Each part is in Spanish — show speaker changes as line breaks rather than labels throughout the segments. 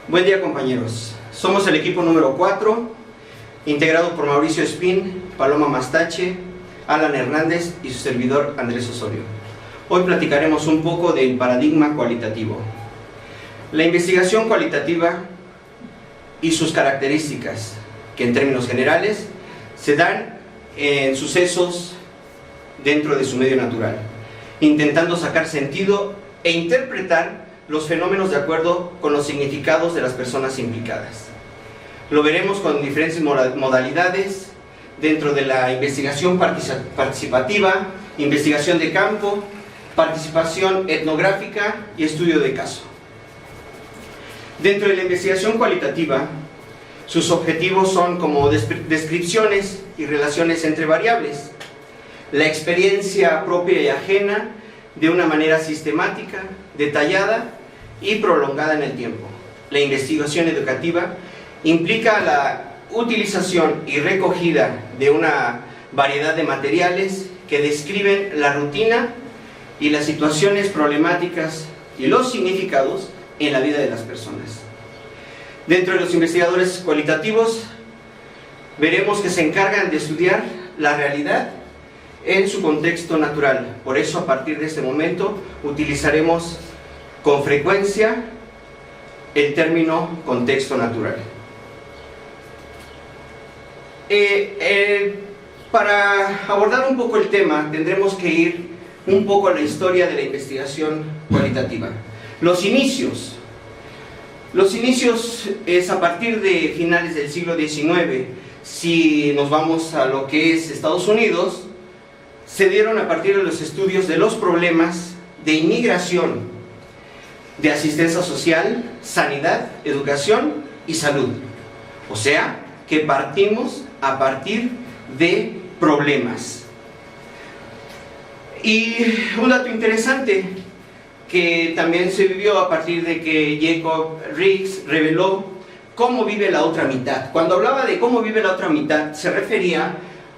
Buen día, compañeros. Somos el equipo número 4, integrado por Mauricio Espín, Paloma Mastache, Alan Hernández y su servidor Andrés Osorio. Hoy platicaremos un poco del paradigma cualitativo. La investigación cualitativa y sus características, que en términos generales se dan en sucesos dentro de su medio natural, intentando sacar sentido e interpretar los fenómenos de acuerdo con los significados de las personas implicadas. Lo veremos con diferentes modalidades dentro de la investigación participativa, investigación de campo, participación etnográfica y estudio de caso. Dentro de la investigación cualitativa, sus objetivos son como descripciones y relaciones entre variables, la experiencia propia y ajena de una manera sistemática, detallada y prolongada en el tiempo. La investigación educativa implica la utilización y recogida de una variedad de materiales que describen la rutina y las situaciones problemáticas y los significados en la vida de las personas. Dentro de los investigadores cualitativos, veremos que se encargan de estudiar la realidad en su contexto natural. Por eso, a partir de este momento, utilizaremos con frecuencia el término contexto natural. Para abordar un poco el tema, tendremos que ir un poco a la historia de la investigación cualitativa. Los inicios es a partir de finales del siglo XIX. Si nos vamos a lo que es Estados Unidos, se dieron a partir de los estudios de los problemas de inmigración, de asistencia social, sanidad, educación y salud. O sea, que partimos a partir de problemas. Y un dato interesante que también se vivió a partir de que Jacob Riggs reveló cómo vive la otra mitad. Cuando hablaba de cómo vive la otra mitad, se refería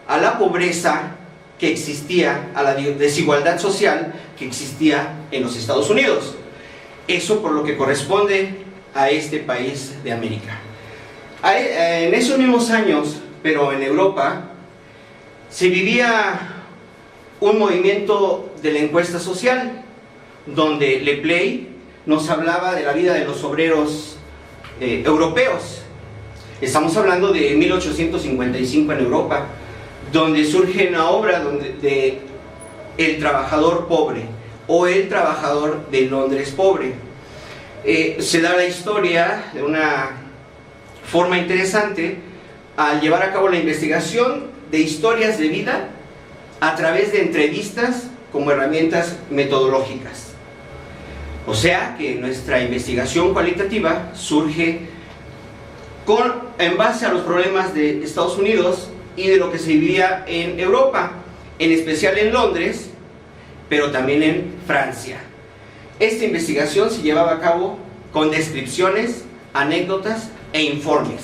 a la pobreza que existía, a la desigualdad social que existía en los Estados Unidos. Eso por lo que corresponde a este país de América. En esos mismos años, pero en Europa, se vivía un movimiento de la encuesta social, donde Le Play nos hablaba de la vida de los obreros europeos. Estamos hablando de 1855 en Europa, donde surge una obra de El trabajador pobre o El trabajador de Londres pobre. Se da la historia de una forma interesante al llevar a cabo la investigación de historias de vida a través de entrevistas como herramientas metodológicas. O sea que nuestra investigación cualitativa surge en base a los problemas de Estados Unidos y de lo que se vivía en Europa, en especial en Londres, pero también en Francia. Esta investigación se llevaba a cabo con descripciones, anécdotas e informes.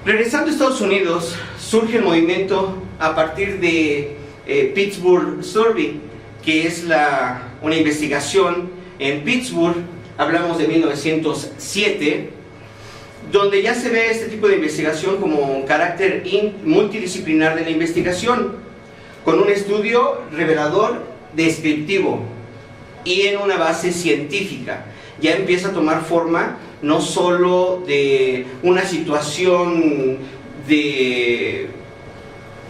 Regresando a Estados Unidos, surge el movimiento a partir de Pittsburgh Survey, que es una investigación en Pittsburgh, hablamos de 1907, donde ya se ve este tipo de investigación como un carácter multidisciplinar de la investigación, con un estudio revelador, descriptivo y en una base científica. Ya empieza a tomar forma no solo de una situación de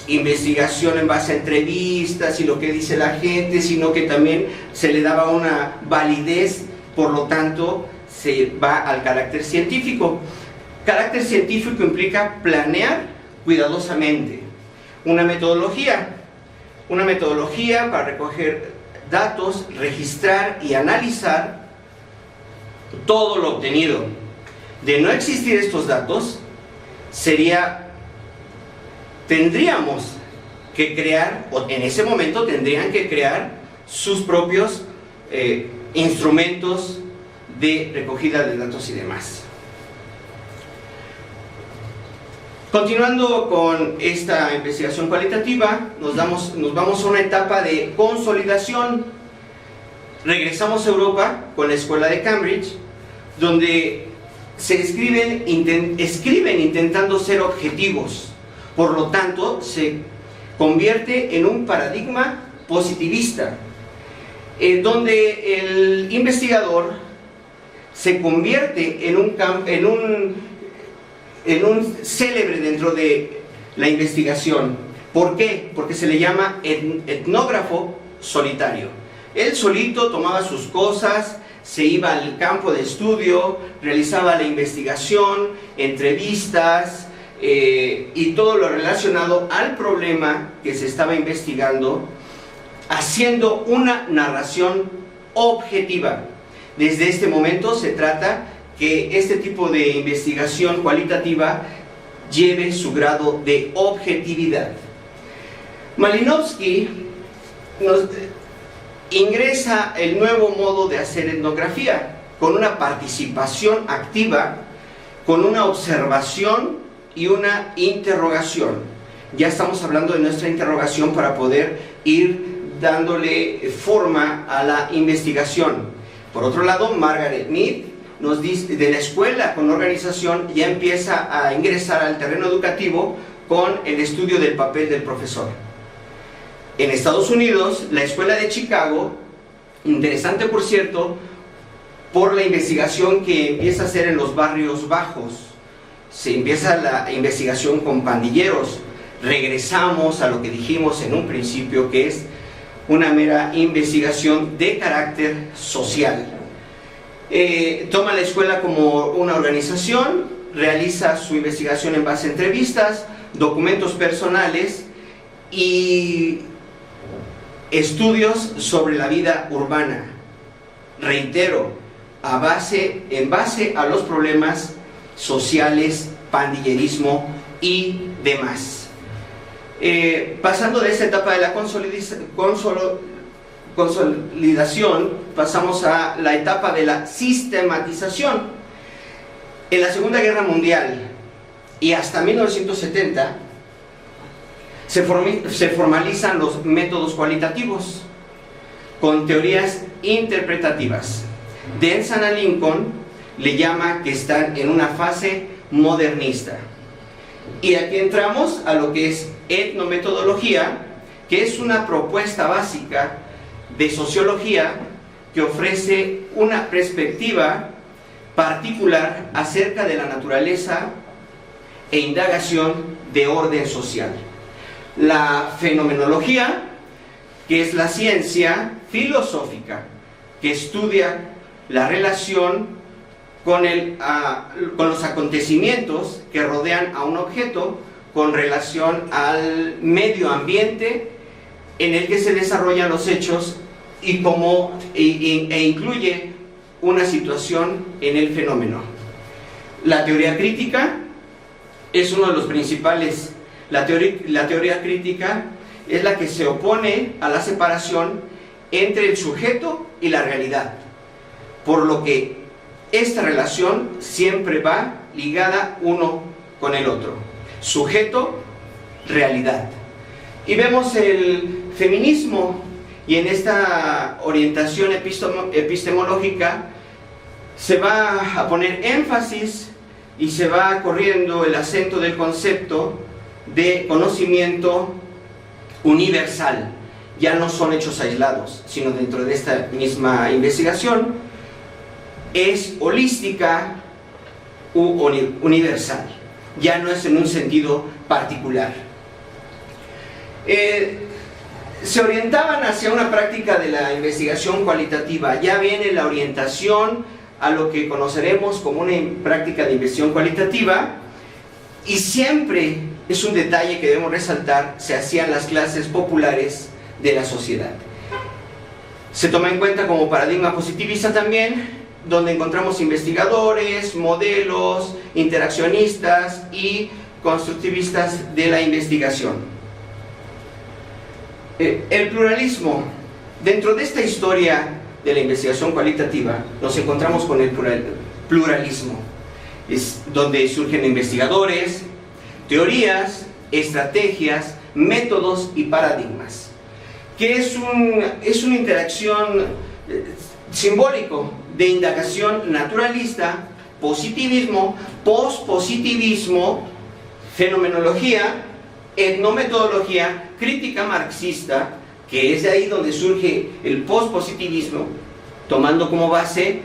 investigación en base a entrevistas y lo que dice la gente, sino que también se le daba una validez, por lo tanto se va al carácter científico. Carácter científico implica planear cuidadosamente una metodología para recoger datos, registrar y analizar todo lo obtenido. De no existir estos datos, tendríamos que crear, o en ese momento tendrían que crear sus propios instrumentos de recogida de datos y demás. Continuando con esta investigación cualitativa, nos vamos a una etapa de consolidación. Regresamos a Europa con la escuela de Cambridge, donde escriben intentando ser objetivos, por lo tanto se convierte en un paradigma positivista, donde el investigador se convierte en un célebre dentro de la investigación. ¿Por qué? Porque se le llama etnógrafo solitario. Él solito tomaba sus cosas, se iba al campo de estudio, realizaba la investigación, entrevistas y todo lo relacionado al problema que se estaba investigando, haciendo una narración objetiva. Desde este momento se trata que este tipo de investigación cualitativa lleve su grado de objetividad. Malinowski nos ingresa el nuevo modo de hacer etnografía, con una participación activa, con una observación y una interrogación. Ya estamos hablando de nuestra interrogación para poder ir dándole forma a la investigación. Por otro lado, Margaret Mead nos dice, de la escuela con organización, ya empieza a ingresar al terreno educativo con el estudio del papel del profesor. En Estados Unidos, la escuela de Chicago, interesante por cierto, por la investigación que empieza a hacer en los barrios bajos. Se empieza la investigación con pandilleros. Regresamos a lo que dijimos en un principio, que es una mera investigación de carácter social. Toma la escuela como una organización, realiza su investigación en base a entrevistas, documentos personales y estudios sobre la vida urbana. Reitero, en base a los problemas sociales, pandillerismo y demás. Pasando de esta etapa de la consolidación, pasamos a la etapa de la sistematización. En la Segunda Guerra Mundial y hasta 1970 se formalizan los métodos cualitativos con teorías interpretativas. Denson a Lincoln le llama que están en una fase modernista. Y aquí entramos a lo que es etnometodología, que es una propuesta básica de sociología que ofrece una perspectiva particular acerca de la naturaleza e indagación de orden social. La fenomenología, que es la ciencia filosófica que estudia la relación con los acontecimientos que rodean a un objeto con relación al medio ambiente en el que se desarrollan los hechos e incluye una situación en el fenómeno. La teoría crítica es uno de los principales. La teoría crítica es la que se opone a la separación entre el sujeto y la realidad, por lo que esta relación siempre va ligada uno con el otro. Sujeto, realidad. Y vemos el feminismo, y en esta orientación epistemológica se va a poner énfasis y se va corriendo el acento del concepto de conocimiento universal. Ya no son hechos aislados, sino dentro de esta misma investigación es holística u universal. Ya no es en un sentido particular. Se orientaban hacia una práctica de la investigación cualitativa. Ya viene la orientación a lo que conoceremos como una práctica de investigación cualitativa, y siempre es un detalle que debemos resaltar, se hacían las clases populares de la sociedad. Se toma en cuenta como paradigma positivista también, donde encontramos investigadores, modelos, interaccionistas y constructivistas de la investigación. El pluralismo. Dentro de esta historia de la investigación cualitativa nos encontramos con el pluralismo. Es donde surgen investigadores, teorías, estrategias, métodos y paradigmas. Que es una interacción simbólico de indagación naturalista positivismo, pospositivismo, fenomenología, etnometodología, crítica marxista, que es de ahí donde surge el pospositivismo, tomando como base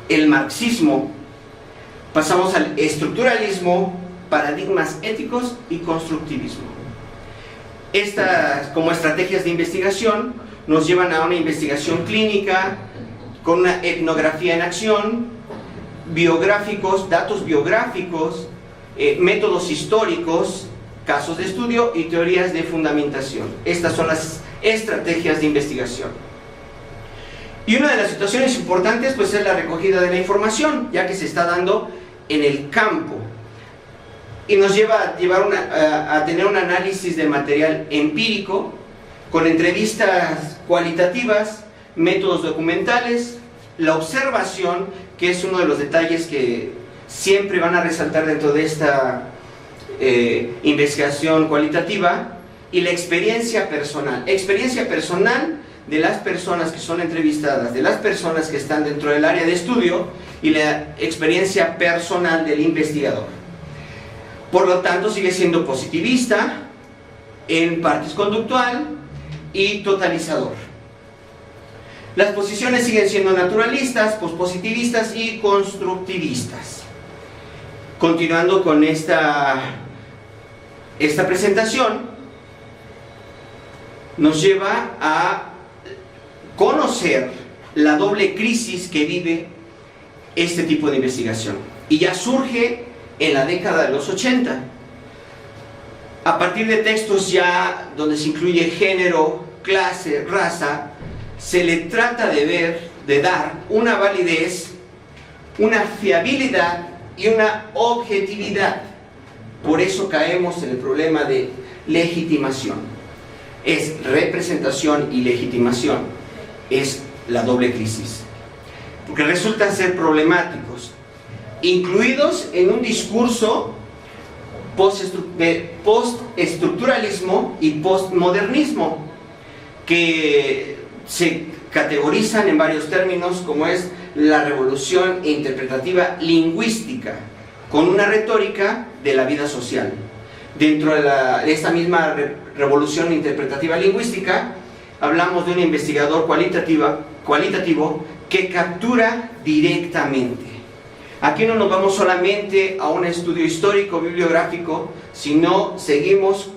el marxismo. Pasamos al estructuralismo, paradigmas éticos y constructivismo. Estas, como estrategias de investigación, nos llevan a una investigación clínica con una etnografía en acción, biográficos, datos biográficos, métodos históricos, casos de estudio y teorías de fundamentación. Estas son las estrategias de investigación. Y una de las situaciones importantes pues es la recogida de la información, ya que se está dando en el campo. Y nos lleva a tener un análisis del material empírico, con entrevistas cualitativas, métodos documentales, la observación, que es uno de los detalles que siempre van a resaltar dentro de esta investigación cualitativa, y la experiencia personal. Experiencia personal de las personas que son entrevistadas, de las personas que están dentro del área de estudio, y la experiencia personal del investigador. Por lo tanto, sigue siendo positivista, en partes conductual y totalizador. Las posiciones siguen siendo naturalistas, pospositivistas y constructivistas. Continuando con esta presentación, nos lleva a conocer la doble crisis que vive este tipo de investigación. Y ya surge en la década de los 80. A partir de textos ya donde se incluye género, clase, raza, se le trata de dar una validez, una fiabilidad y una objetividad. Por eso caemos en el problema de legitimación. Es representación y legitimación, es la doble crisis, porque resultan ser problemáticos, incluidos en un discurso postestructuralismo y postmodernismo, que se categorizan en varios términos, como es la revolución interpretativa lingüística, con una retórica de la vida social. Dentro de esta misma revolución interpretativa lingüística, hablamos de un investigador cualitativo que captura directamente. Aquí no nos vamos solamente a un estudio histórico, bibliográfico, sino seguimos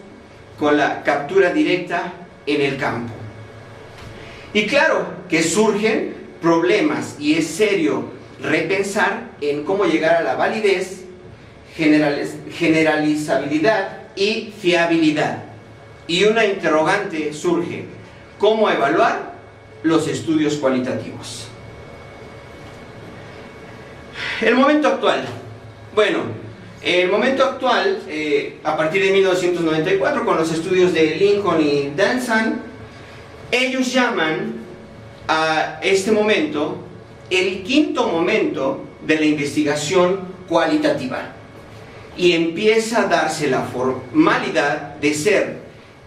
con la captura directa en el campo. Y claro que surgen problemas y es serio repensar en cómo llegar a la validez, generalizabilidad y fiabilidad. Y una interrogante surge: ¿cómo evaluar los estudios cualitativos? El momento actual. Bueno, el momento actual, a partir de 1994, con los estudios de Lincoln y Danzan, ellos llaman a este momento el quinto momento de la investigación cualitativa. Y empieza a darse la formalidad de ser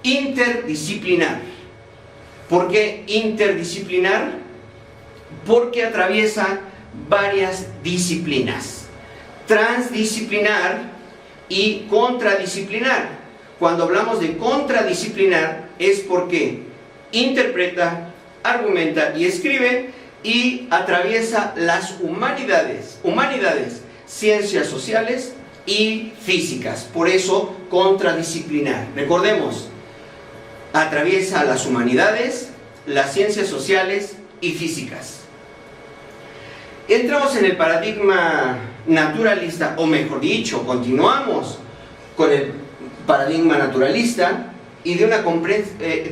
interdisciplinar. ¿Por qué interdisciplinar? Porque atraviesa varias disciplinas: transdisciplinar y contradisciplinar. Cuando hablamos de contradisciplinar es porque interpreta, argumenta y escribe, y atraviesa las humanidades, ciencias sociales y físicas. Por eso contradisciplinar. Recordemos, atraviesa las humanidades, las ciencias sociales y físicas. Entramos en el paradigma naturalista, o mejor dicho, continuamos con el paradigma naturalista y de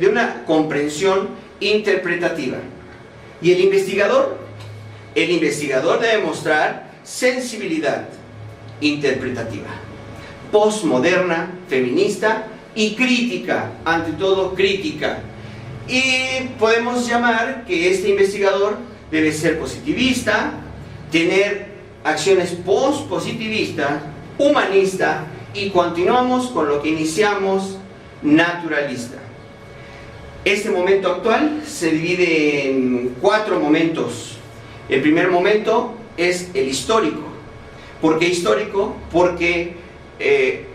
una comprensión interpretativa. Y el investigador debe mostrar sensibilidad interpretativa, postmoderna, feminista y crítica, ante todo crítica. Y podemos llamar que este investigador debe ser positivista, tener acciones pospositivistas, humanista, y continuamos con lo que iniciamos, naturalista. Este momento actual se divide en 4 momentos. El primer momento es el histórico, ¿Por qué histórico? Porque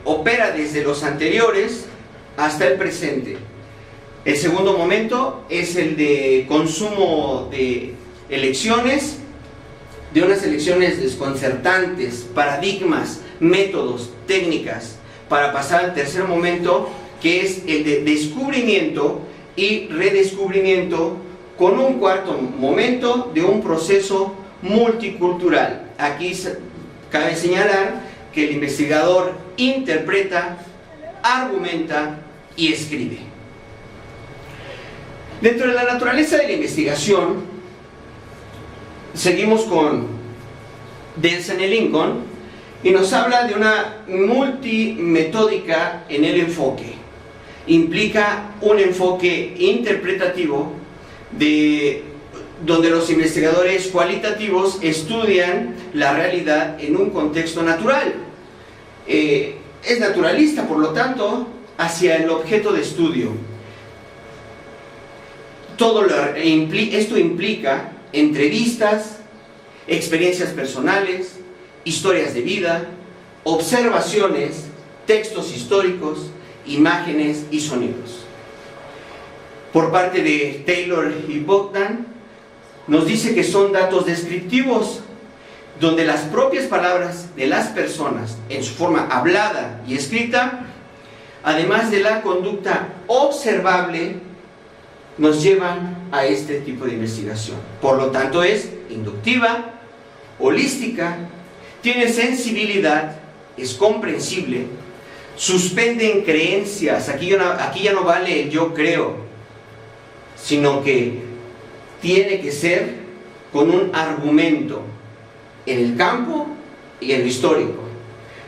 opera desde los anteriores hasta el presente. El segundo momento es el de consumo de elecciones, de unas elecciones desconcertantes, paradigmas, métodos, técnicas, para pasar al tercer momento, que es el de descubrimiento y redescubrimiento, con un cuarto momento de un proceso multicultural. Aquí cabe señalar que el investigador interpreta, argumenta y escribe. Dentro de la naturaleza de la investigación, seguimos con Delson y Lincoln, y nos habla de una multimetódica en el enfoque. Implica un enfoque interpretativo donde los investigadores cualitativos estudian la realidad en un contexto natural. Es naturalista, por lo tanto, hacia el objeto de estudio. Esto implica entrevistas, experiencias personales, historias de vida, observaciones, textos históricos, imágenes y sonidos. Por parte de Taylor y Bogdan, nos dice que son datos descriptivos, donde las propias palabras de las personas, en su forma hablada y escrita, además de la conducta observable, nos llevan a este tipo de investigación. Por lo tanto, es inductiva, holística, tiene sensibilidad, es comprensible, suspenden creencias. Aquí ya no vale el yo creo, sino que tiene que ser con un argumento en el campo y en lo histórico.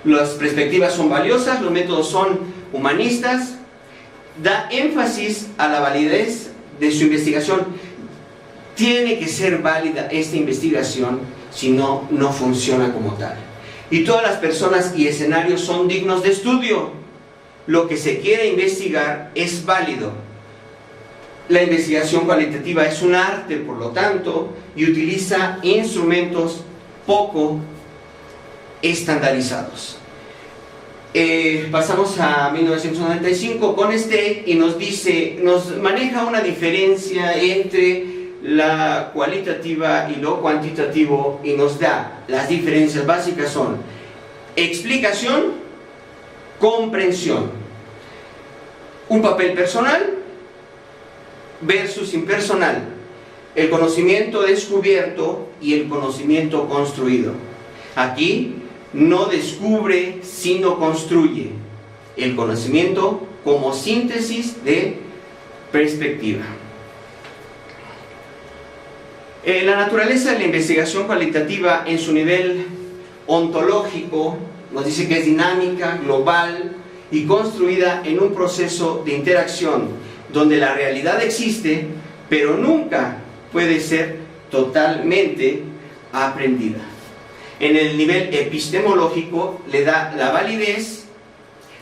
Las perspectivas son valiosas, los métodos son humanistas, da énfasis a la validez de su investigación. Tiene que ser válida esta investigación, si no, no funciona como tal. Y todas las personas y escenarios son dignos de estudio. Lo que se quiere investigar es válido. La investigación cualitativa es un arte, por lo tanto, y utiliza instrumentos poco estandarizados. Pasamos a 1995 con y nos maneja una diferencia entre la cualitativa y lo cuantitativo, y nos da las diferencias básicas: son explicación, comprensión, un papel personal versus impersonal, el conocimiento descubierto y el conocimiento construido. Aquí no descubre, sino construye el conocimiento como síntesis de perspectiva. La naturaleza de la investigación cualitativa en su nivel ontológico nos dice que es dinámica, global y construida en un proceso de interacción donde la realidad existe, pero nunca puede ser totalmente aprendida. En el nivel epistemológico le da la validez,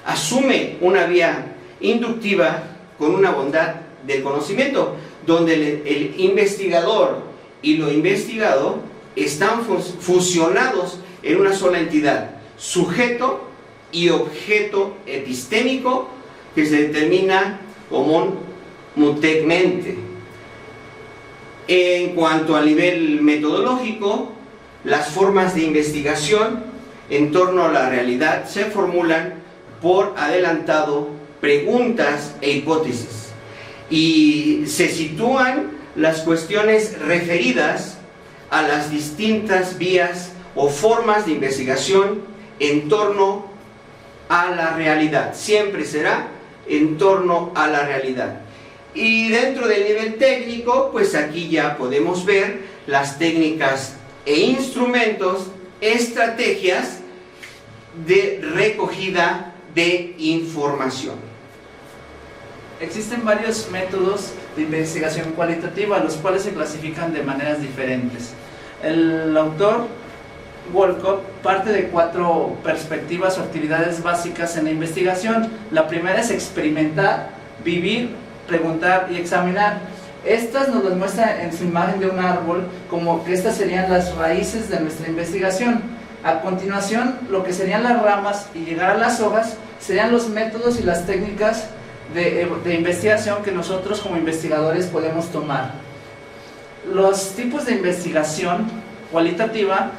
asume una vía inductiva con una bondad del conocimiento, donde el investigador y lo investigado están fusionados en una sola entidad, sujeto y objeto epistémico, que se determina comúnmente. En cuanto al nivel metodológico, las formas de investigación en torno a la realidad se formulan por adelantado preguntas e hipótesis, y se sitúan las cuestiones referidas a las distintas vías o formas de investigación en torno a la realidad. Siempre será en torno a la realidad. Y dentro del nivel técnico, pues aquí ya podemos ver las técnicas e instrumentos, estrategias de recogida de información.
Existen varios métodos de investigación cualitativa, los cuales se clasifican de maneras diferentes. El autor Wolcott parte de 4 perspectivas o actividades básicas en la investigación. La primera es experimentar, vivir, preguntar y examinar. Estas nos las muestra en su imagen de un árbol, como que estas serían las raíces de nuestra investigación. A continuación, lo que serían las ramas y llegar a las hojas serían los métodos y las técnicas de investigación que nosotros como investigadores podemos tomar. Los tipos de investigación cualitativa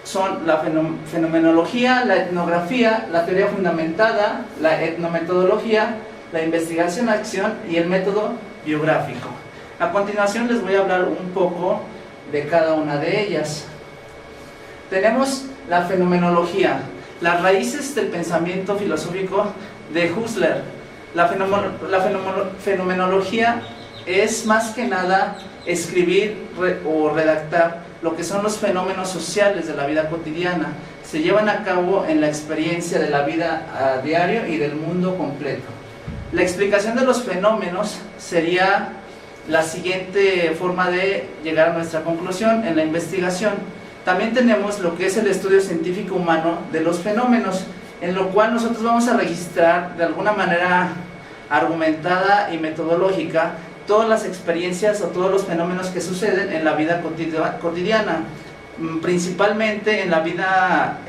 son la fenomenología, la etnografía, la teoría fundamentada, la etnometodología, la investigación-acción y el método biográfico. A continuación les voy a hablar un poco de cada una de ellas. Tenemos la fenomenología, las raíces del pensamiento filosófico de Husserl. La fenomenología es más que nada escribir o redactar lo que son los fenómenos sociales de la vida cotidiana. Se llevan a cabo en la experiencia de la vida a diario y del mundo completo. La explicación de los fenómenos sería la siguiente forma de llegar a nuestra conclusión en la investigación. También tenemos lo que es el estudio científico humano de los fenómenos, en lo cual nosotros vamos a registrar de alguna manera argumentada y metodológica todas las experiencias o todos los fenómenos que suceden en la vida cotidiana, principalmente en la vida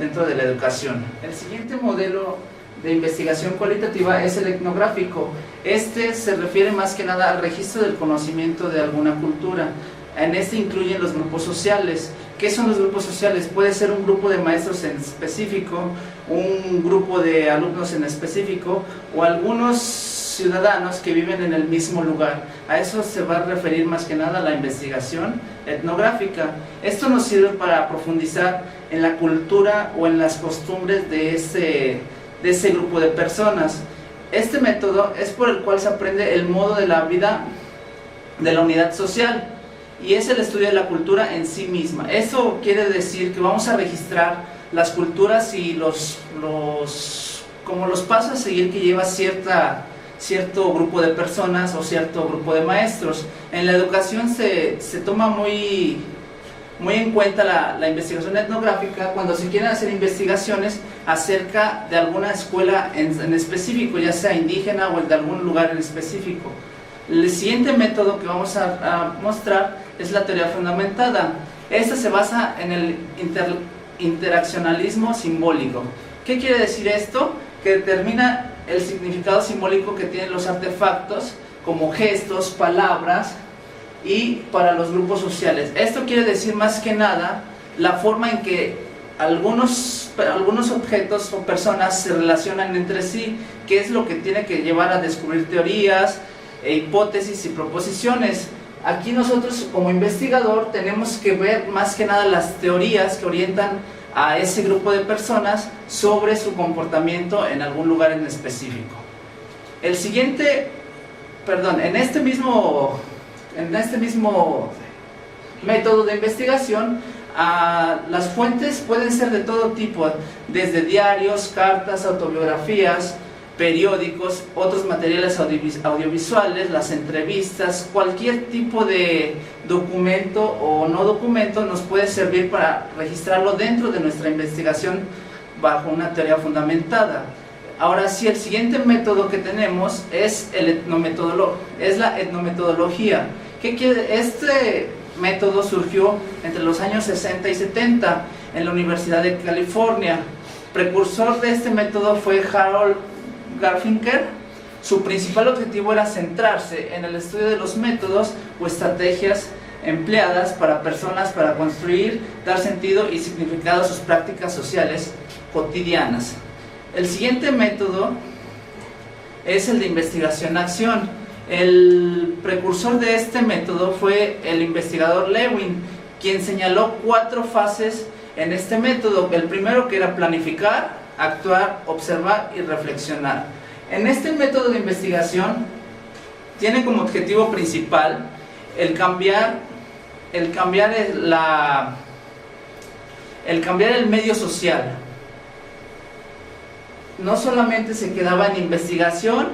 dentro de la educación. El siguiente modelo de investigación cualitativa es el etnográfico. Este se refiere más que nada al registro del conocimiento de alguna cultura. En este incluyen los grupos sociales. ¿Qué son los grupos sociales? Puede ser un grupo de maestros en específico, un grupo de alumnos en específico o algunos ciudadanos que viven en el mismo lugar. A eso se va a referir más que nada la investigación etnográfica. Esto nos sirve para profundizar en la cultura o en las costumbres de ese grupo de personas. Este método es por el cual se aprende el modo de la vida de la unidad social y es el estudio de la cultura en sí misma. Eso quiere decir que vamos a registrar las culturas y los pasos a seguir que lleva cierto grupo de personas o cierto grupo de maestros. En la educación se toma muy en cuenta la investigación etnográfica cuando se quieren hacer investigaciones acerca de alguna escuela en específico, ya sea indígena o de algún lugar en específico. El siguiente método que vamos a mostrar es la teoría fundamentada. Esta se basa en el interaccionalismo simbólico. ¿Qué quiere decir esto? Que determina el significado simbólico que tienen los artefactos como gestos, palabras y para los grupos sociales. Esto quiere decir más que nada la forma en que algunos objetos o personas se relacionan entre sí, que es lo que tiene que llevar a descubrir teorías, hipótesis y proposiciones. Aquí nosotros como investigador tenemos que ver más que nada las teorías que orientan a ese grupo de personas sobre su comportamiento en algún lugar en específico. En este mismo método de investigación, las fuentes pueden ser de todo tipo, desde diarios, cartas, autobiografías, periódicos, otros materiales audiovisuales, las entrevistas, cualquier tipo de documento o no documento nos puede servir para registrarlo dentro de nuestra investigación bajo una teoría fundamentada. Ahora sí, el siguiente método que tenemos es la etnometodología. Este método surgió entre los años 60 y 70 en la Universidad de California. Precursor de este método fue Harold Garfinkel. Su principal objetivo era centrarse en el estudio de los métodos o estrategias empleadas para personas para construir, dar sentido y significado a sus prácticas sociales cotidianas. El siguiente método es el de investigación-acción. El precursor de este método fue el investigador Lewin, quien señaló 4 fases en este método. El primero, que era planificar, actuar, observar y reflexionar. En este método de investigación tiene como objetivo principal el cambiar el medio social. No solamente se quedaba en investigación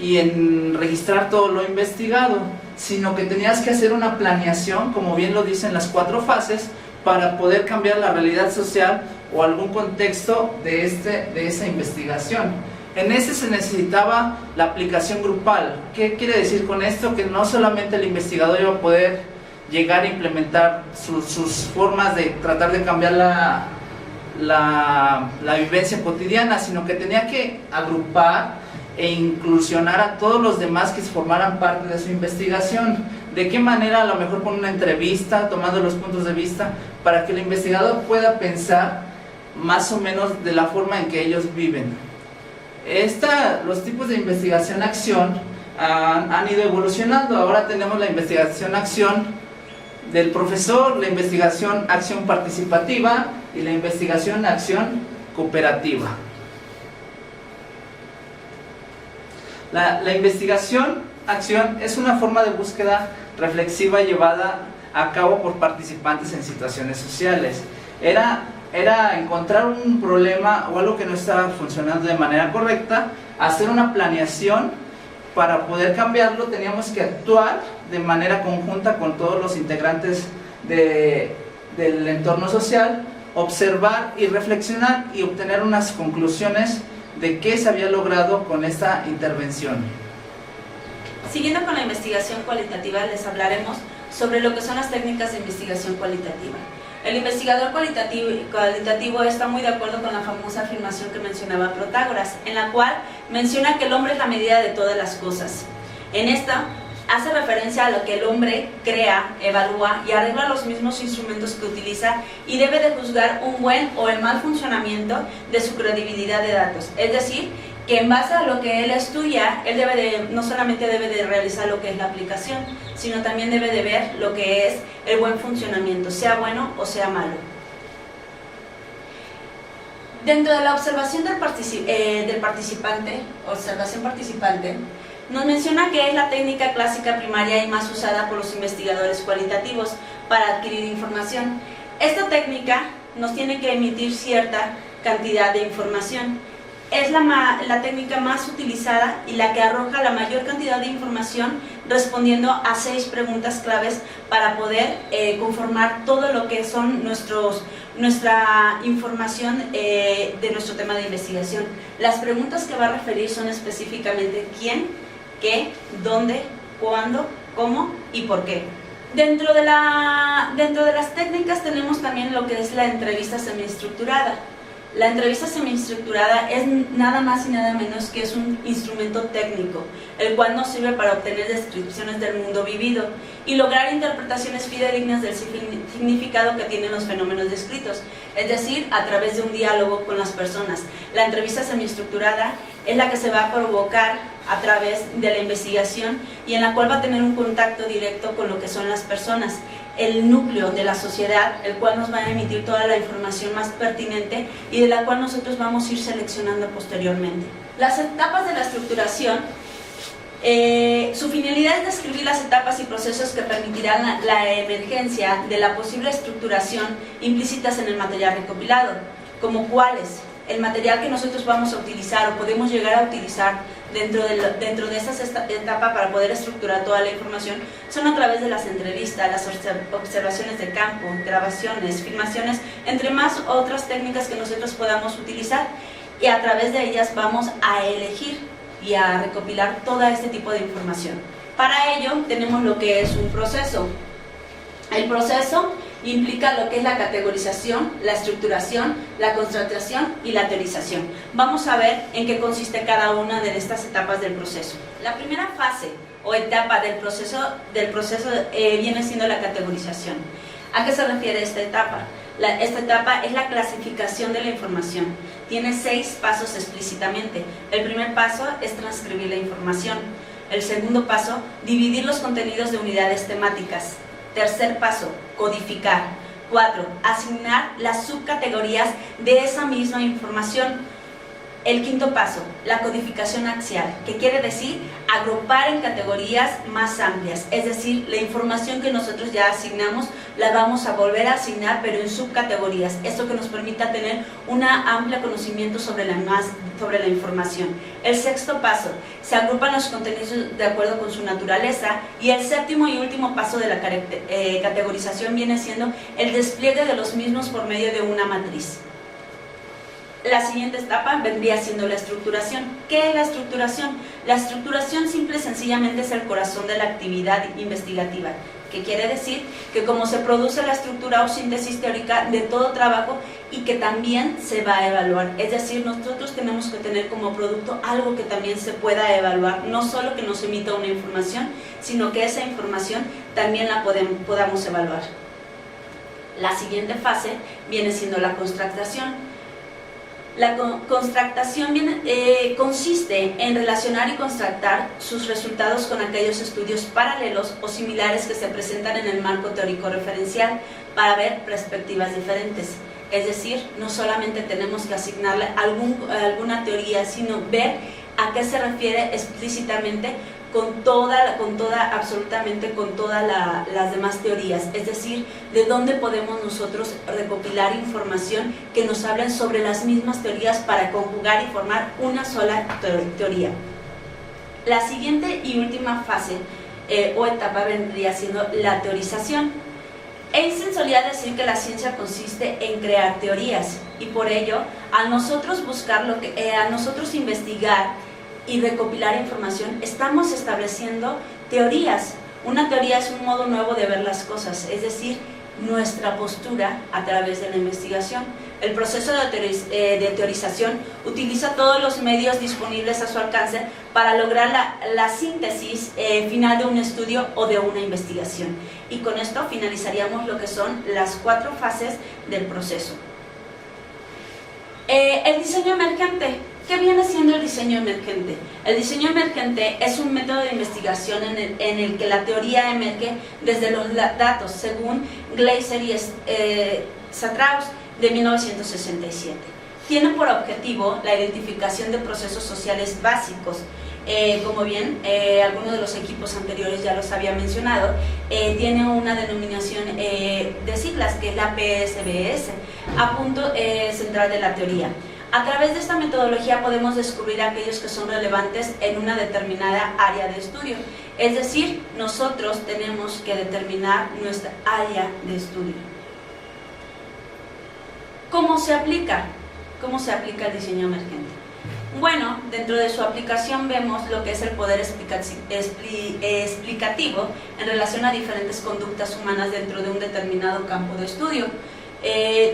y en registrar todo lo investigado, sino que tenías que hacer una planeación, como bien lo dicen las 4 fases, para poder cambiar la realidad social o algún contexto de esa investigación. En ese se necesitaba la aplicación grupal. ¿Qué quiere decir con esto? Que no solamente el investigador iba a poder llegar a implementar sus formas de tratar de cambiar la vivencia cotidiana, sino que tenía que agrupar e inclusionar a todos los demás que formaran parte de su investigación. ¿De qué manera? A lo mejor con una entrevista, tomando los puntos de vista, para que el investigador pueda pensar más o menos de la forma en que ellos viven. Los tipos de investigación-acción han ido evolucionando. Ahora tenemos la investigación-acción del profesor, la investigación-acción participativa y la investigación-acción cooperativa. La investigación-acción es una forma de búsqueda reflexiva llevada a cabo por participantes en situaciones sociales. Era encontrar un problema o algo que no estaba funcionando de manera correcta, hacer una planeación. Para poder cambiarlo teníamos que actuar de manera conjunta con todos los integrantes del entorno social, observar y reflexionar y obtener unas conclusiones de qué se había logrado con esta intervención.
Siguiendo con la investigación cualitativa, les hablaremos sobre lo que son las técnicas de investigación cualitativa. El investigador cualitativo está muy de acuerdo con la famosa afirmación que mencionaba Protágoras, en la cual menciona que el hombre es la medida de todas las cosas. En esta hace referencia a lo que el hombre crea, evalúa y arregla los mismos instrumentos que utiliza y debe de juzgar un buen o el mal funcionamiento de su credibilidad de datos. Es decir, que en base a lo que él estudia, él no solamente debe de realizar lo que es la aplicación, sino también debe de ver lo que es el buen funcionamiento, sea bueno o sea malo. Dentro de la observación del participante, nos menciona que es la técnica clásica primaria y más usada por los investigadores cualitativos para adquirir información. Esta técnica nos tiene que emitir cierta cantidad de información. Es la técnica más utilizada y la que arroja la mayor cantidad de información respondiendo a 6 preguntas claves para poder conformar todo lo que son nuestra información de nuestro tema de investigación. Las preguntas que va a referir son específicamente quién, qué, dónde, cuándo, cómo y por qué. Dentro de las técnicas tenemos también lo que es la entrevista semiestructurada. La entrevista semiestructurada es nada más y nada menos que es un instrumento técnico, el cual nos sirve para obtener descripciones del mundo vivido y lograr interpretaciones fidedignas del significado que tienen los fenómenos descritos, es decir, a través de un diálogo con las personas. La entrevista semiestructurada es la que se va a provocar a través de la investigación y en la cual va a tener un contacto directo con lo que son las personas, el núcleo de la sociedad, el cual nos va a emitir toda la información más pertinente y de la cual nosotros vamos a ir seleccionando posteriormente. Las etapas de la estructuración, su finalidad es describir las etapas y procesos que permitirán la emergencia de la posible estructuración implícitas en el material recopilado, como cuáles, el material que nosotros vamos a utilizar o podemos llegar a utilizar dentro de esas etapas para poder estructurar toda la información son a través de las entrevistas, las observaciones de campo, grabaciones, filmaciones, entre más otras técnicas que nosotros podamos utilizar, y a través de ellas vamos a elegir y a recopilar todo este tipo de información. Para ello tenemos lo que es un proceso. El proceso implica lo que es la categorización, la estructuración, la constatación y la teorización. Vamos a ver en qué consiste cada una de estas etapas del proceso. La primera fase o etapa del proceso viene siendo la categorización. ¿A qué se refiere esta etapa? Esta etapa es la clasificación de la información. Tiene 6 pasos explícitamente. El primer paso es transcribir la información. El segundo paso, dividir los contenidos de unidades temáticas. Tercer paso, codificar. 4. Asignar las subcategorías de esa misma información. El quinto paso, la codificación axial, que quiere decir agrupar en categorías más amplias, es decir, la información que nosotros ya asignamos la vamos a volver a asignar pero en subcategorías, esto que nos permita tener un amplio conocimiento sobre la información. El sexto paso, se agrupan los contenidos de acuerdo con su naturaleza, y el séptimo y último paso de la categorización viene siendo el despliegue de los mismos por medio de una matriz. La siguiente etapa vendría siendo la estructuración. ¿Qué es la estructuración? La estructuración simple y sencillamente es el corazón de la actividad investigativa. que quiere decir que como se produce la estructura o síntesis teórica de todo trabajo y que también se va a evaluar. Es decir, nosotros tenemos que tener como producto algo que también se pueda evaluar, no solo que nos emita una información, sino que esa información también la podamos evaluar. La siguiente fase viene siendo la contrastación. La contrastación consiste en relacionar y contrastar sus resultados con aquellos estudios paralelos o similares que se presentan en el marco teórico referencial para ver perspectivas diferentes. Es decir, no solamente tenemos que asignarle alguna teoría, sino ver a qué se refiere explícitamente absolutamente con todas las demás teorías, es decir, de dónde podemos nosotros recopilar información que nos hablen sobre las mismas teorías para conjugar y formar una sola teoría. La siguiente y última fase o etapa vendría siendo la teorización. Einstein solía decir que la ciencia consiste en crear teorías y por ello, al nosotros investigar y recopilar información, estamos estableciendo teorías. Una teoría es un modo nuevo de ver las cosas, es decir, nuestra postura a través de la investigación. El proceso de teorización utiliza todos los medios disponibles a su alcance para lograr la síntesis final de un estudio o de una investigación. Y con esto finalizaríamos lo que son las 4 fases del proceso. El diseño emergente. ¿Qué viene siendo el diseño emergente? El diseño emergente es un método de investigación en el que la teoría emerge desde los datos, según Gleiser y Satraus, de 1967. Tiene por objetivo la identificación de procesos sociales básicos. Como bien, algunos de los equipos anteriores ya los había mencionado, tiene una denominación de siglas que es la PSBS, a punto central de la teoría. A través de esta metodología podemos descubrir aquellos que son relevantes en una determinada área de estudio. Es decir, nosotros tenemos que determinar nuestra área de estudio. ¿Cómo se aplica? ¿Cómo se aplica el diseño emergente? Bueno, dentro de su aplicación vemos lo que es el poder explicativo en relación a diferentes conductas humanas dentro de un determinado campo de estudio.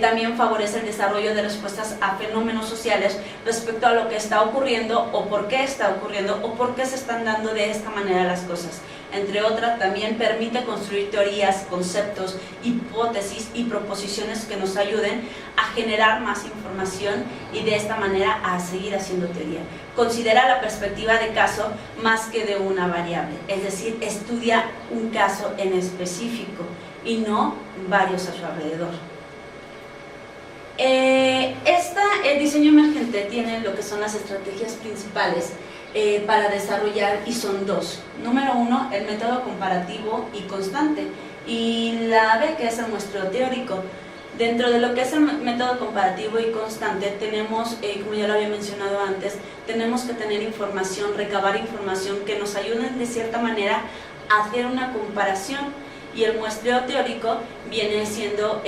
También favorece el desarrollo de respuestas a fenómenos sociales respecto a lo que está ocurriendo o por qué está ocurriendo o por qué se están dando de esta manera las cosas. Entre otras, también permite construir teorías, conceptos, hipótesis y proposiciones que nos ayuden a generar más información y de esta manera a seguir haciendo teoría. Considera la perspectiva de caso más que de una variable, es decir, estudia un caso en específico y no varios a su alrededor. El diseño emergente tiene lo que son las estrategias principales para desarrollar y son 2. Número 1, el método comparativo y constante, y la B, que es el muestreo teórico. Dentro de lo que es el método comparativo y constante tenemos, como ya lo había mencionado antes, tenemos que tener información, recabar información que nos ayude de cierta manera a hacer una comparación. Y el muestreo teórico viene siendo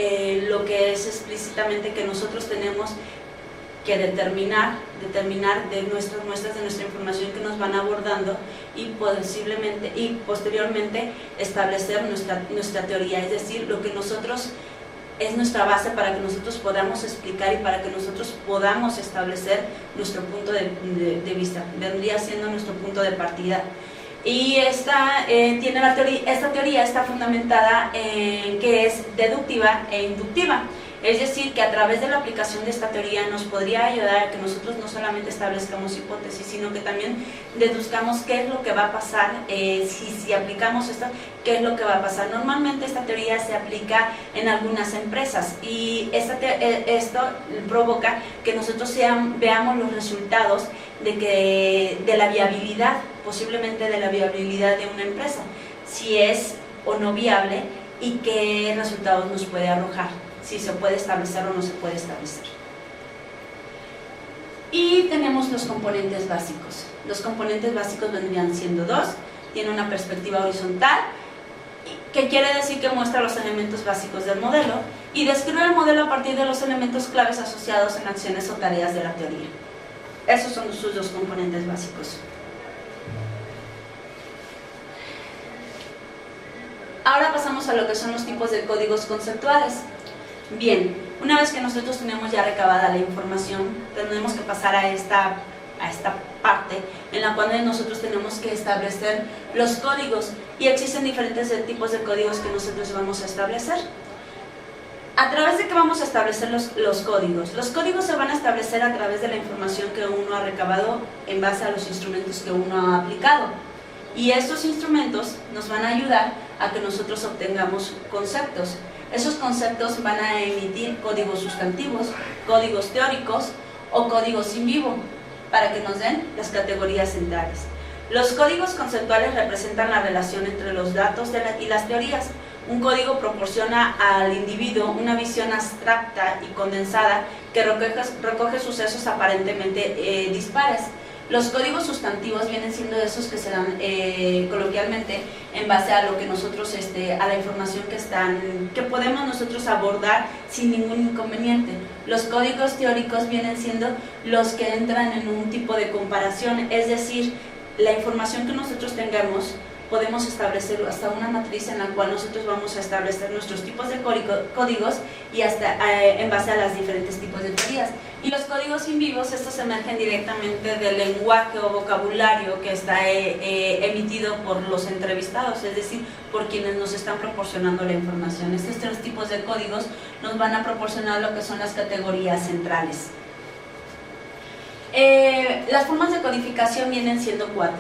lo que es explícitamente que nosotros tenemos que determinar de nuestras muestras, de nuestra información que nos van abordando y posteriormente establecer nuestra teoría, es decir, lo que nosotros es nuestra base para que nosotros podamos explicar y para que nosotros podamos establecer nuestro punto de vista, vendría siendo nuestro punto de partida. Y esta teoría está fundamentada en que es deductiva e inductiva. Es decir, que a través de la aplicación de esta teoría nos podría ayudar a que nosotros no solamente establezcamos hipótesis, sino que también deduzcamos qué es lo que va a pasar, si aplicamos esto, qué es lo que va a pasar. Normalmente esta teoría se aplica en algunas empresas y esto provoca que nosotros veamos los resultados de la viabilidad, posiblemente de la viabilidad de una empresa, si es o no viable y qué resultados nos puede arrojar, si se puede establecer o no se puede establecer. Y tenemos los componentes básicos. Los componentes básicos vendrían siendo 2, tiene una perspectiva horizontal, que quiere decir que muestra los elementos básicos del modelo y describe el modelo a partir de los elementos claves asociados en acciones o tareas de la teoría. Esos son sus 2 componentes básicos. Ahora pasamos a lo que son los tipos de códigos conceptuales. Bien, una vez que nosotros tenemos ya recabada la información, tenemos que pasar a esta parte en la cual nosotros tenemos que establecer los códigos, y existen diferentes tipos de códigos que nosotros vamos a establecer. ¿A través de qué vamos a establecer los códigos? Los códigos se van a establecer a través de la información que uno ha recabado en base a los instrumentos que uno ha aplicado, y estos instrumentos nos van a ayudar a que nosotros obtengamos conceptos. Esos conceptos van a emitir códigos sustantivos, códigos teóricos o códigos in vivo, para que nos den las categorías centrales. Los códigos conceptuales representan la relación entre los datos y las teorías. Un código proporciona al individuo una visión abstracta y condensada que recoge sucesos aparentemente dispares. Los códigos sustantivos vienen siendo esos que se dan coloquialmente en base a lo que nosotros, a la información que podemos nosotros abordar sin ningún inconveniente. Los códigos teóricos vienen siendo los que entran en un tipo de comparación, es decir, la información que nosotros tengamos, podemos establecer hasta una matriz en la cual nosotros vamos a establecer nuestros tipos de códigos y hasta en base a los diferentes tipos de teorías. Y los códigos in vivos, estos emergen directamente del lenguaje o vocabulario que está emitido por los entrevistados, es decir, por quienes nos están proporcionando la información. Estos tres tipos de códigos nos van a proporcionar lo que son las categorías centrales. Las formas de codificación vienen siendo 4.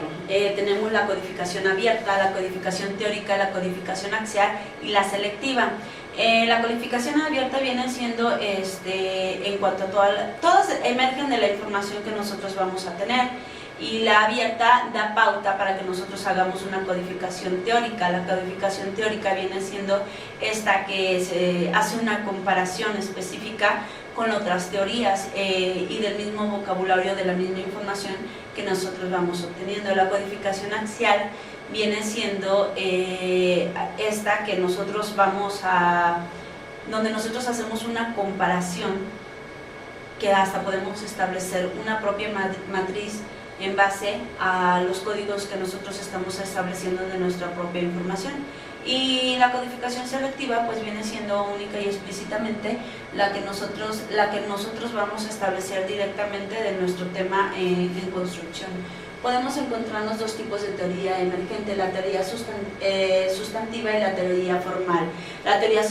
Tenemos la codificación abierta, la codificación teórica, la codificación axial y la selectiva. La codificación abierta viene siendo en cuanto a todas emergen de la información que nosotros vamos a tener, y la abierta da pauta para que nosotros hagamos una codificación teórica. La codificación teórica viene siendo esta que se hace una comparación específica con otras teorías y del mismo vocabulario, de la misma información que nosotros vamos obteniendo. La codificación axial viene siendo esta que nosotros donde nosotros hacemos una comparación, que hasta podemos establecer una propia matriz en base a los códigos que nosotros estamos estableciendo de nuestra propia información. Y la codificación selectiva pues viene siendo única y explícitamente la que nosotros vamos a establecer directamente de nuestro tema en construcción. Podemos encontrarnos dos tipos de teoría emergente, la teoría sustantiva y la teoría formal. La teoría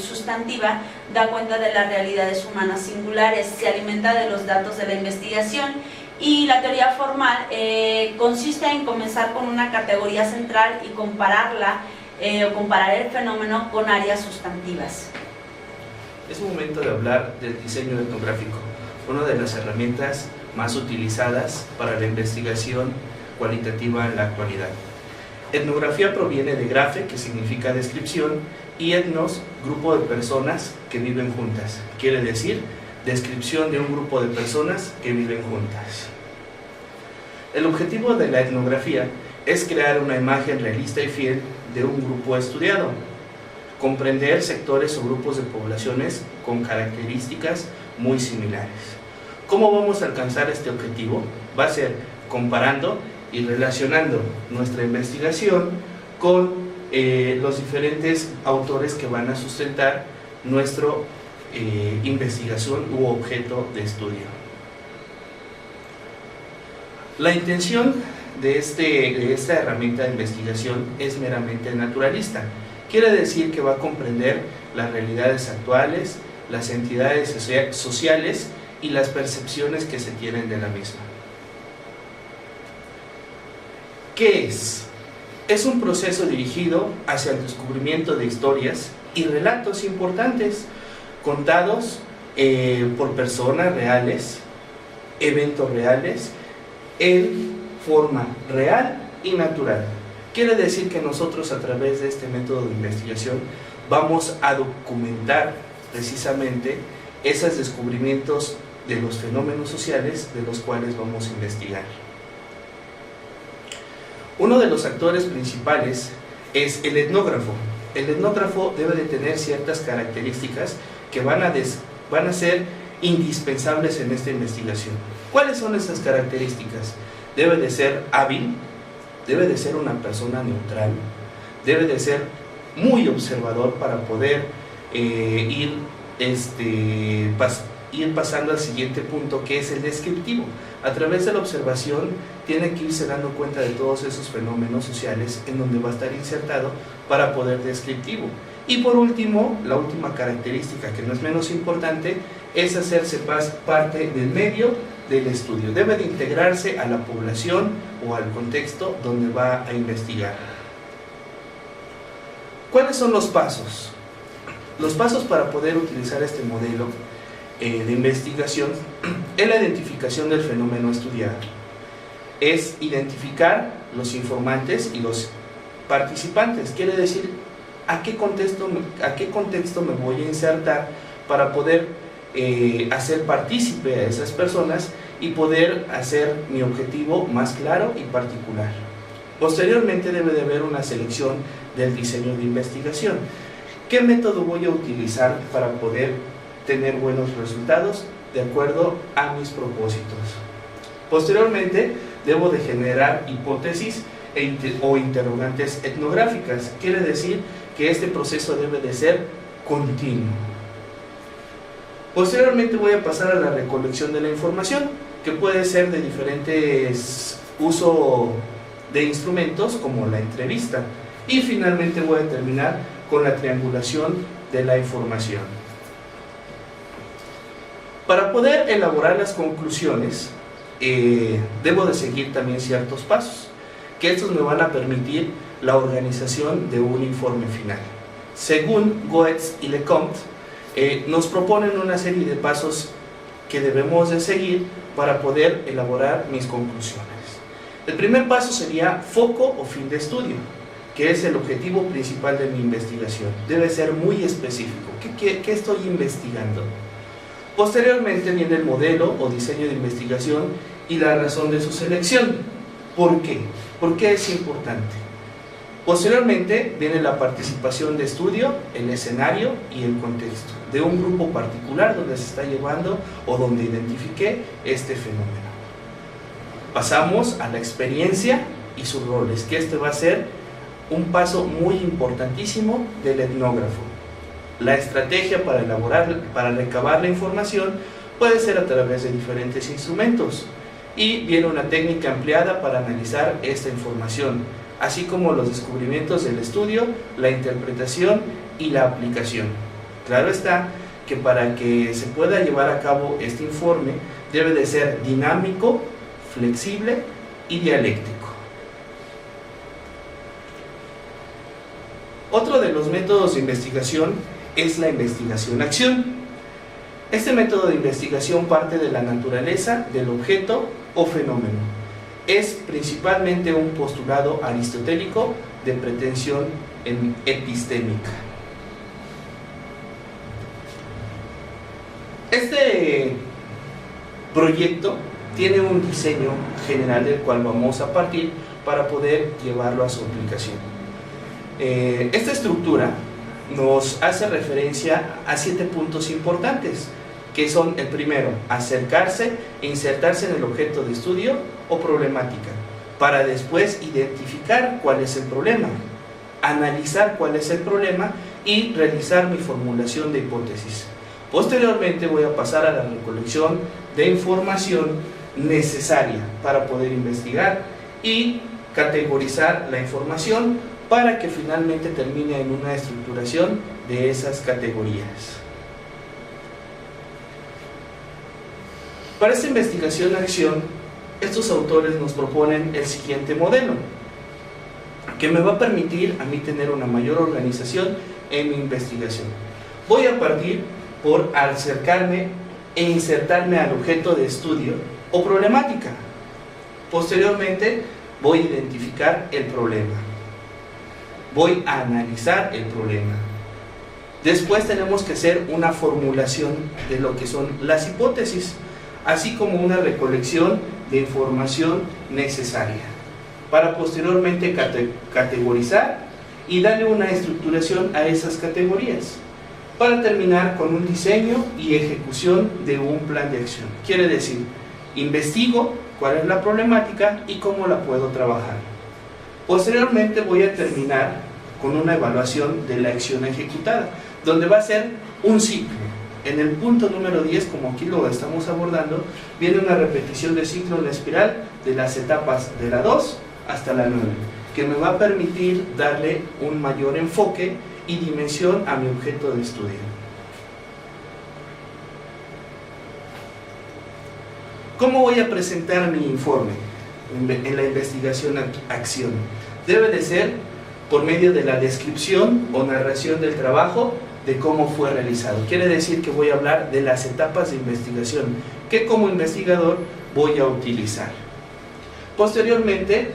sustantiva da cuenta de las realidades humanas singulares, se alimenta de los datos de la investigación, y la teoría formal consiste en comenzar con una categoría central y comparar el fenómeno con áreas sustantivas.
Es momento de hablar del diseño etnográfico, una de las herramientas más utilizadas para la investigación cualitativa en la actualidad. Etnografía proviene de grafe, que significa descripción, y etnos, grupo de personas que viven juntas. Quiere decir, descripción de un grupo de personas que viven juntas. El objetivo de la etnografía es crear una imagen realista y fiel de un grupo estudiado, comprender sectores o grupos de poblaciones con características muy similares. ¿Cómo vamos a alcanzar este objetivo? Va a ser comparando y relacionando nuestra investigación con los diferentes autores que van a sustentar nuestra investigación u objeto de estudio. La intención de esta herramienta de investigación es meramente naturalista. Quiere decir que va a comprender las realidades actuales, las entidades sociales y las percepciones que se tienen de la misma. ¿Qué es? Es un proceso dirigido hacia el descubrimiento de historias y relatos importantes, contados por personas reales, eventos reales, en forma real y natural. Quiere decir que nosotros, a través de este método de investigación, vamos a documentar precisamente esos descubrimientos de los fenómenos sociales de los cuales vamos a investigar. Uno de los actores principales es el etnógrafo. El etnógrafo debe de tener ciertas características que van a ser indispensables en esta investigación. ¿Cuáles son esas características? Debe de ser hábil, debe de ser una persona neutral, debe de ser muy observador para poder ir pasando al siguiente punto, que es el descriptivo. A través de la observación tiene que irse dando cuenta de todos esos fenómenos sociales en donde va a estar insertado para poder descriptivo. Y por último, la última característica, que no es menos importante, es hacerse parte del medio del estudio. Debe de integrarse a la población o al contexto donde va a investigar. ¿Cuáles son los pasos? Los pasos para poder utilizar este modelo de investigación es la identificación del fenómeno estudiado. Es identificar los informantes y los participantes. Quiere decir a qué contexto me voy a insertar para poder hacer partícipe a esas personas y poder hacer mi objetivo más claro y particular. Posteriormente debe de haber una selección del diseño de investigación. ¿Qué método voy a utilizar para poder tener buenos resultados de acuerdo a mis propósitos? Posteriormente debo de generar hipótesis o interrogantes etnográficas. Quiere decir que este proceso debe de ser continuo. Posteriormente voy a pasar a la recolección de la información, que puede ser de diferentes uso de instrumentos como la entrevista, y finalmente voy a terminar con la triangulación de la información. Para poder elaborar las conclusiones debo de seguir también ciertos pasos, que estos me van a permitir la organización de un informe final. Según Goetz y Lecomte, nos proponen una serie de pasos que debemos de seguir para poder elaborar mis conclusiones. El primer paso sería foco o fin de estudio, que es el objetivo principal de mi investigación. Debe ser muy específico. ¿Qué estoy investigando? Posteriormente viene el modelo o diseño de investigación y la razón de su selección. ¿Por qué? ¿Por qué es importante? Posteriormente viene la participación de estudio, el escenario y el contexto de un grupo particular donde se está llevando o donde identifiqué este fenómeno. Pasamos a la experiencia y sus roles, que este va a ser un paso muy importantísimo del etnógrafo. La estrategia para recabar la información puede ser a través de diferentes instrumentos, y viene una técnica empleada para analizar esta información, así como los descubrimientos del estudio, la interpretación y la aplicación. Claro está que para que se pueda llevar a cabo este informe debe de ser dinámico, flexible y dialéctico. Otro de los métodos de investigación es la investigación-acción. Este método de investigación parte de la naturaleza del objeto o fenómeno. Es principalmente un postulado aristotélico de pretensión epistémica. Este proyecto tiene un diseño general del cual vamos a partir para poder llevarlo a su aplicación. Esta estructura nos hace referencia a 7 puntos importantes, que son: el primero, acercarse e insertarse en el objeto de estudio o problemática, para después identificar cuál es el problema, analizar cuál es el problema y realizar mi formulación de hipótesis. Posteriormente voy a pasar a la recolección de información necesaria para poder investigar y categorizar la información para que finalmente termine en una estructuración de esas categorías. Para esta investigación-acción, estos autores nos proponen el siguiente modelo, que me va a permitir a mí tener una mayor organización en mi investigación. Voy a partir por acercarme e insertarme al objeto de estudio o problemática. Posteriormente voy a identificar el problema. Voy a analizar el problema. Después tenemos que hacer una formulación de lo que son las hipótesis, así como una recolección de información necesaria, para posteriormente categorizar y darle una estructuración a esas categorías, para terminar con un diseño y ejecución de un plan de acción. Quiere decir, investigo cuál es la problemática y cómo la puedo trabajar. Posteriormente voy a terminar con una evaluación de la acción ejecutada, donde va a ser un ciclo. En el punto número 10, como aquí lo estamos abordando, viene una repetición de ciclo en espiral de las etapas de la 2 hasta la 9, que me va a permitir darle un mayor enfoque y dimensión a mi objeto de estudio. ¿Cómo voy a presentar mi informe en la investigación-acción? Debe de ser por medio de la descripción o narración del trabajo, de cómo fue realizado. Quiere decir que voy a hablar de las etapas de investigación que como investigador voy a utilizar. Posteriormente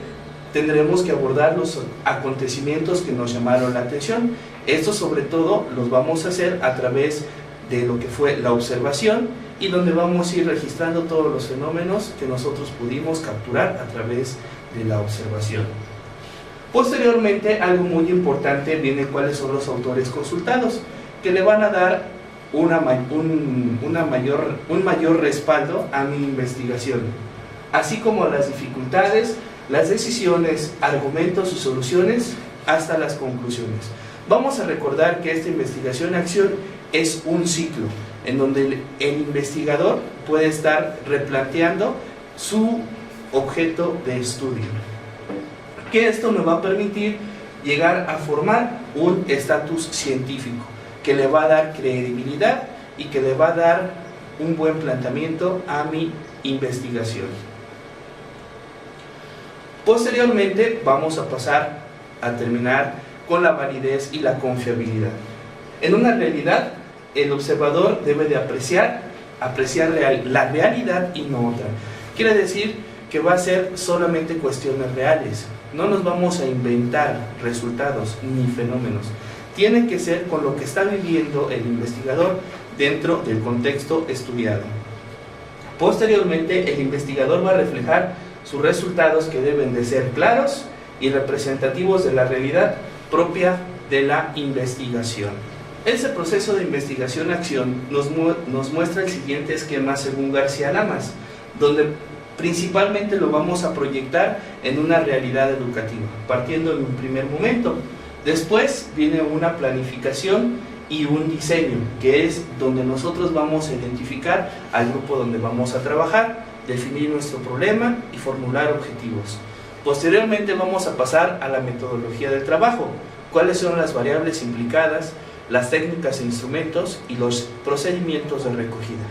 tendremos que abordar los acontecimientos que nos llamaron la atención. Estos sobre todo los vamos a hacer a través de lo que fue la observación y donde vamos a ir registrando todos los fenómenos que nosotros pudimos capturar a través de la observación. Posteriormente, algo muy importante viene cuáles son los autores consultados, que le van a dar un mayor respaldo a mi investigación, así como las dificultades, las decisiones, argumentos y soluciones, hasta las conclusiones. Vamos a recordar que esta investigación-acción es un ciclo, en donde el investigador puede estar replanteando su objeto de estudio, que esto me va a permitir llegar a formar un estatus científico que le va a dar credibilidad y que le va a dar un buen planteamiento a mi investigación. Posteriormente vamos a pasar a terminar con la validez y la confiabilidad. En una realidad, el observador debe de apreciar la realidad y no otra. Quiere decir que va a ser solamente cuestiones reales. No nos vamos a inventar resultados ni fenómenos. Tiene que ser con lo que está viviendo el investigador dentro del contexto estudiado. Posteriormente, el investigador va a reflejar sus resultados, que deben de ser claros y representativos de la realidad propia de la investigación. Ese proceso de investigación-acción nos muestra el siguiente esquema según García Lamas, donde principalmente lo vamos a proyectar en una realidad educativa, partiendo en un primer momento. Después viene una planificación y un diseño, que es donde nosotros vamos a identificar al grupo donde vamos a trabajar, definir nuestro problema y formular objetivos. Posteriormente vamos a pasar a la metodología del trabajo, cuáles son las variables implicadas, las técnicas e instrumentos y los procedimientos de recogida.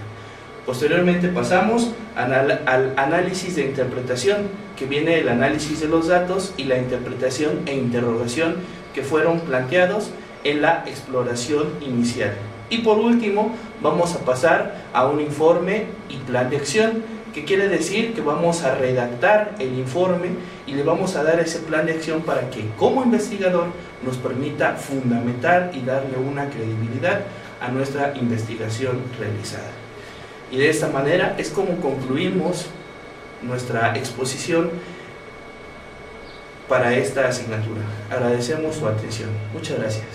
Posteriormente pasamos al análisis de interpretación, que viene el análisis de los datos y la interpretación e interrogación que fueron planteados en la exploración inicial. Y por último vamos a pasar a un informe y plan de acción, que quiere decir que vamos a redactar el informe y le vamos a dar ese plan de acción para que como investigador nos permita fundamentar y darle una credibilidad a nuestra investigación realizada. Y de esta manera es como concluimos nuestra exposición para esta asignatura. Agradecemos su atención. Muchas gracias.